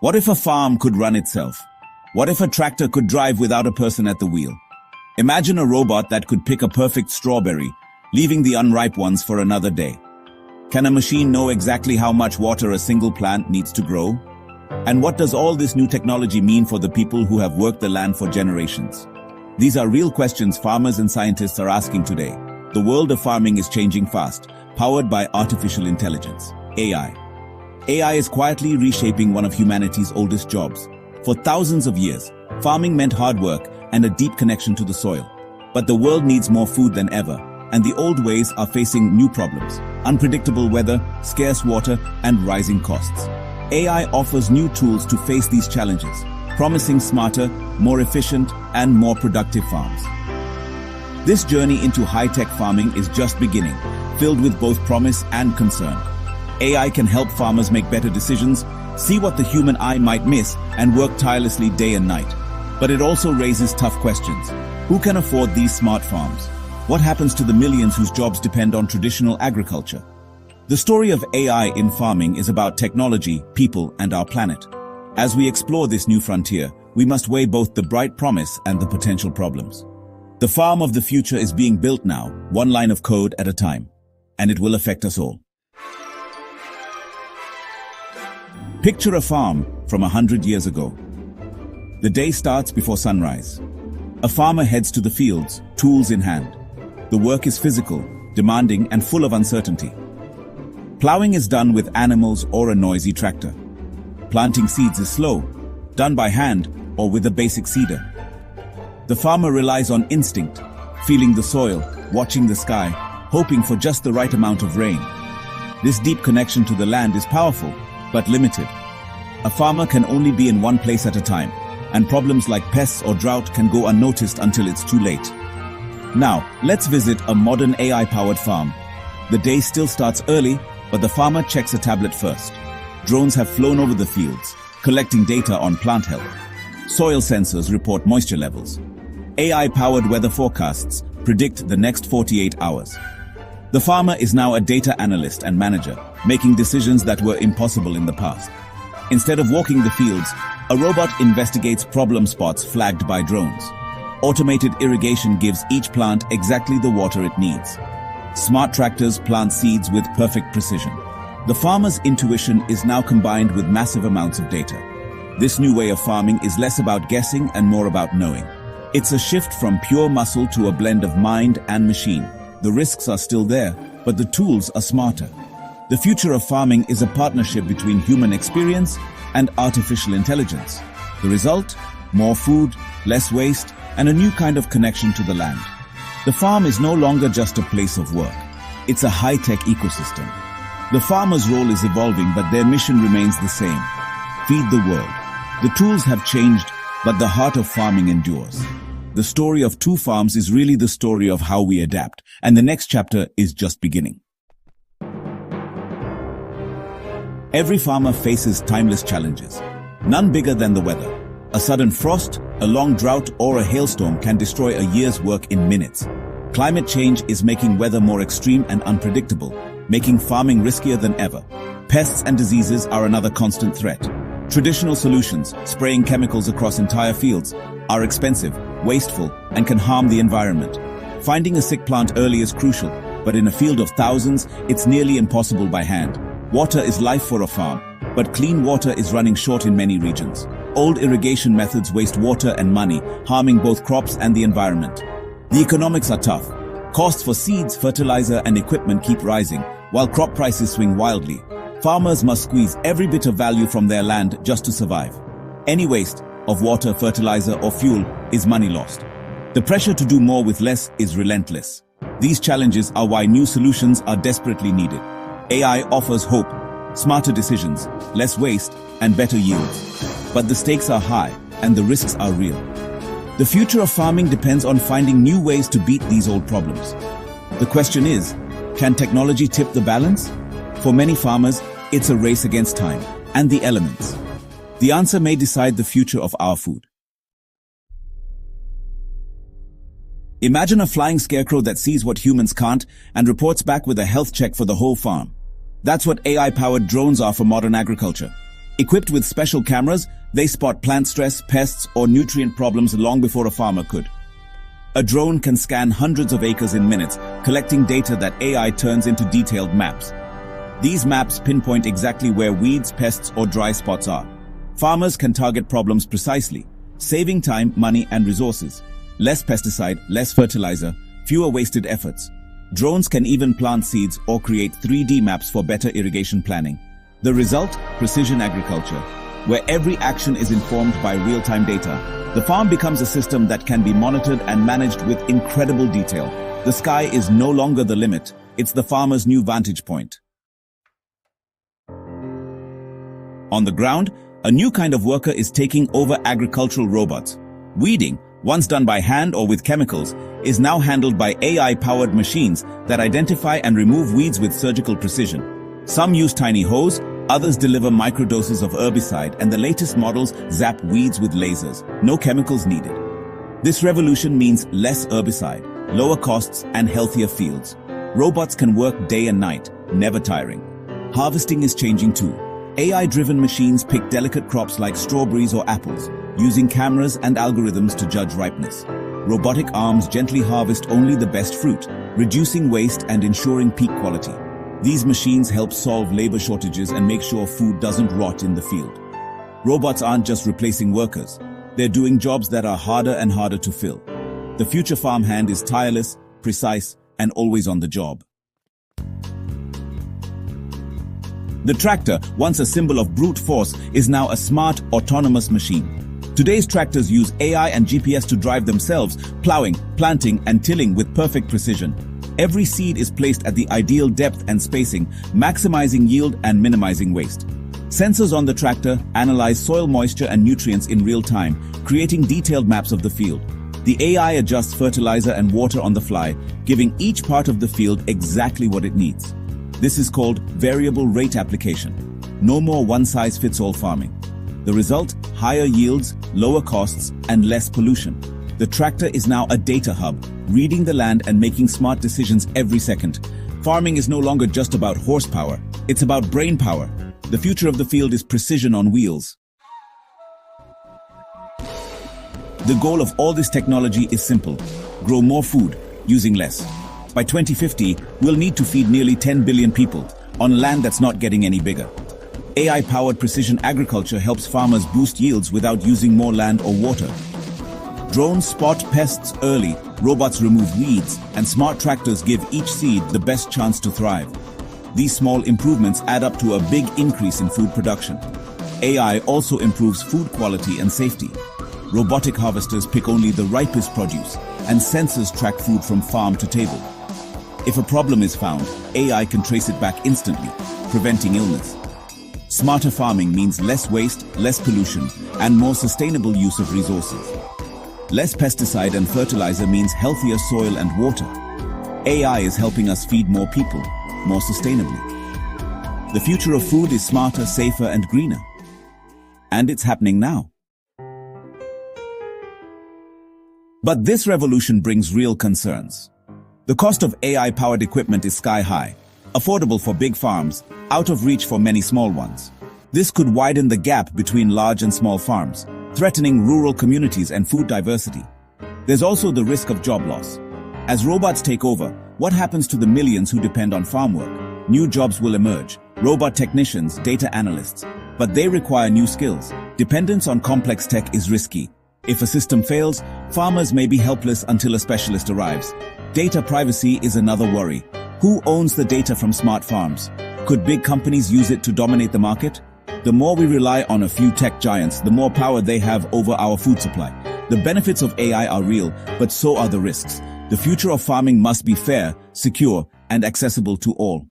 What if a farm could run itself? What if a tractor could drive without a person at the wheel? Imagine a robot that could pick a perfect strawberry, leaving the unripe ones for another day. Can a machine know exactly how much water a single plant needs to grow? And what does all this new technology mean for the people who have worked the land for generations? These are real questions farmers and scientists are asking today. The world of farming is changing fast, powered by artificial intelligence, AI. AI is quietly reshaping one of humanity's oldest jobs. For thousands of years, farming meant hard work and a deep connection to the soil. But the world needs more food than ever, and the old ways are facing new problems: unpredictable weather, scarce water, and rising costs. AI offers new tools to face these challenges, promising smarter, more efficient, and more productive farms. This journey into high-tech farming is just beginning, filled with both promise and concern. AI can help farmers make better decisions, see what the human eye might miss, and work tirelessly day and night. But it also raises tough questions. Who can afford these smart farms? What happens to the millions whose jobs depend on traditional agriculture? The story of AI in farming is about technology, people, and our planet. As we explore this new frontier, we must weigh both the bright promise and the potential problems. The farm of the future is being built now, one line of code at a time, and it will affect us all. Picture a farm from 100 years ago. The day starts before sunrise. A farmer heads to the fields, tools in hand. The work is physical, demanding, and full of uncertainty. Plowing is done with animals or a noisy tractor. Planting seeds is slow, done by hand or with a basic seeder. The farmer relies on instinct, feeling the soil, watching the sky, hoping for just the right amount of rain. This deep connection to the land is powerful, but limited. A farmer can only be in one place at a time, and problems like pests or drought can go unnoticed until it's too late. Now, let's visit a modern AI-powered farm. The day still starts early, but the farmer checks a tablet first. Drones have flown over the fields, collecting data on plant health. Soil sensors report moisture levels. AI-powered weather forecasts predict the next 48 hours. The farmer is now a data analyst and manager, making decisions that were impossible in the past. Instead of walking the fields, a robot investigates problem spots flagged by drones. Automated irrigation gives each plant exactly the water it needs. Smart tractors plant seeds with perfect precision. The farmer's intuition is now combined with massive amounts of data. This new way of farming is less about guessing and more about knowing. It's a shift from pure muscle to a blend of mind and machine. The risks are still there, but the tools are smarter. The future of farming is a partnership between human experience and artificial intelligence. The result? More food, less waste, and a new kind of connection to the land. The farm is no longer just a place of work. It's a high-tech ecosystem. The farmer's role is evolving, but their mission remains the same: feed the world. The tools have changed, but the heart of farming endures. The story of two farms is really the story of how we adapt, and the next chapter is just beginning. Every farmer faces timeless challenges, none bigger than the weather. A sudden frost, a long drought, or a hailstorm can destroy a year's work in minutes. Climate change is making weather more extreme and unpredictable, making farming riskier than ever. Pests and diseases are another constant threat. Traditional solutions, spraying chemicals across entire fields, are expensive, wasteful, and can harm the environment. Finding a sick plant early is crucial, but in a field of thousands, it's nearly impossible by hand. Water is life for a farm, but clean water is running short in many regions. Old irrigation methods waste water and money, harming both crops and the environment. The economics are tough. Costs for seeds, fertilizer, and equipment keep rising, while crop prices swing wildly. Farmers must squeeze every bit of value from their land just to survive. Any waste of water, fertilizer, or fuel is money lost. The pressure to do more with less is relentless. These challenges are why new solutions are desperately needed. AI offers hope, smarter decisions, less waste, and better yields. But the stakes are high, and the risks are real. The future of farming depends on finding new ways to beat these old problems. The question is, can technology tip the balance? For many farmers, it's a race against time and the elements. The answer may decide the future of our food. Imagine a flying scarecrow that sees what humans can't and reports back with a health check for the whole farm. That's what AI-powered drones are for modern agriculture. Equipped with special cameras, they spot plant stress, pests, or nutrient problems long before a farmer could. A drone can scan hundreds of acres in minutes, collecting data that AI turns into detailed maps. These maps pinpoint exactly where weeds, pests, or dry spots are. Farmers can target problems precisely, saving time, money, and resources. Less pesticide, less fertilizer, fewer wasted efforts. Drones can even plant seeds or create 3D maps for better irrigation planning. The result? Precision agriculture, where every action is informed by real-time data. The farm becomes a system that can be monitored and managed with incredible detail. The sky is no longer the limit, it's the farmer's new vantage point. On the ground, a new kind of worker is taking over agricultural robots. Weeding, once done by hand or with chemicals, is now handled by AI-powered machines that identify and remove weeds with surgical precision. Some use tiny hoes, others deliver microdoses of herbicide, and the latest models zap weeds with lasers. No chemicals needed. This revolution means less herbicide, lower costs, and healthier fields. Robots can work day and night, never tiring. Harvesting is changing too. AI-driven machines pick delicate crops like strawberries or apples, using cameras and algorithms to judge ripeness. Robotic arms gently harvest only the best fruit, reducing waste and ensuring peak quality. These machines help solve labor shortages and make sure food doesn't rot in the field. Robots aren't just replacing workers. They're doing jobs that are harder and harder to fill. The future farmhand is tireless, precise, and always on the job. The tractor, once a symbol of brute force, is now a smart, autonomous machine. Today's tractors use AI and GPS to drive themselves, plowing, planting, and tilling with perfect precision. Every seed is placed at the ideal depth and spacing, maximizing yield and minimizing waste. Sensors on the tractor analyze soil moisture and nutrients in real time, creating detailed maps of the field. The AI adjusts fertilizer and water on the fly, giving each part of the field exactly what it needs. This is called variable rate application. No more one-size-fits-all farming. The result? Higher yields, lower costs, and less pollution. The tractor is now a data hub, reading the land and making smart decisions every second. Farming is no longer just about horsepower, it's about brain power. The future of the field is precision on wheels. The goal of all this technology is simple: grow more food, using less. By 2050, we'll need to feed nearly 10 billion people on land that's not getting any bigger. AI-powered precision agriculture helps farmers boost yields without using more land or water. Drones spot pests early, robots remove weeds, and smart tractors give each seed the best chance to thrive. These small improvements add up to a big increase in food production. AI also improves food quality and safety. Robotic harvesters pick only the ripest produce, and sensors track food from farm to table. If a problem is found, AI can trace it back instantly, preventing illness. Smarter farming means less waste, less pollution, and more sustainable use of resources. Less pesticide and fertilizer means healthier soil and water. AI is helping us feed more people, more sustainably. The future of food is smarter, safer, and greener. And it's happening now. But this revolution brings real concerns. The cost of AI-powered equipment is sky-high, affordable for big farms, out of reach for many small ones. This could widen the gap between large and small farms, threatening rural communities and food diversity. There's also the risk of job loss. As robots take over, what happens to the millions who depend on farm work? New jobs will emerge: robot technicians, data analysts. But they require new skills. Dependence on complex tech is risky. If a system fails, farmers may be helpless until a specialist arrives. Data privacy is another worry. Who owns the data from smart farms? Could big companies use it to dominate the market? The more we rely on a few tech giants, the more power they have over our food supply. The benefits of AI are real, but so are the risks. The future of farming must be fair, secure, and accessible to all.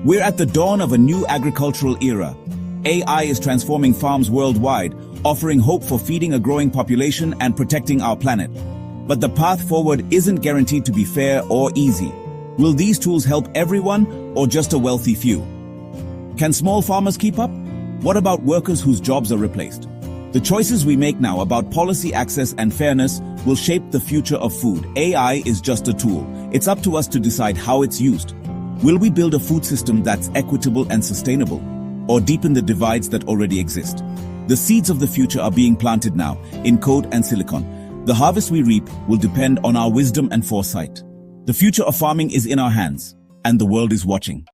We're at the dawn of a new agricultural era. AI is transforming farms worldwide, offering hope for feeding a growing population and protecting our planet. But the path forward isn't guaranteed to be fair or easy. Will these tools help everyone or just a wealthy few? Can small farmers keep up? What about workers whose jobs are replaced? The choices we make now about policy access and fairness will shape the future of food. AI is just a tool. It's up to us to decide how it's used. Will we build a food system that's equitable and sustainable, or deepen the divides that already exist? The seeds of the future are being planted now, in code and silicon. The harvest we reap will depend on our wisdom and foresight. The future of farming is in our hands, and the world is watching.